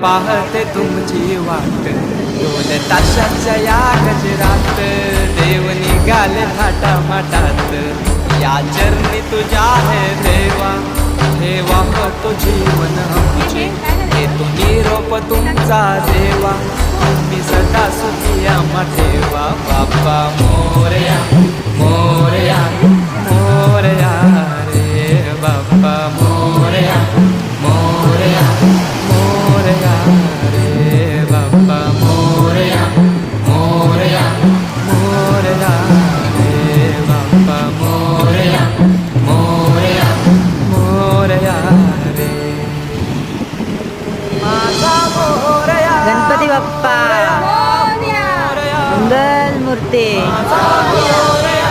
पाहते तुमची वाट दोन ताशाच्या या गजरात देव निघाले थाटामाटात या चरणी तुझ्या हे देवा ठेवा तो जीवन आमचे येतो निरोप तुमचा देवा तुम्ही सदा सुखी आम्हा ठेवा बाप्पा मोरया मोरया मोरया रे बाप्पा मोरया मोरया मोरया रे बाप्पा मोरया मोरया मोरया रे बाप्पा मोरया मोरया मोरया रे माझा मोरया गणपती बाप्पा मोरया मंगल मूर्ती माझा मोरया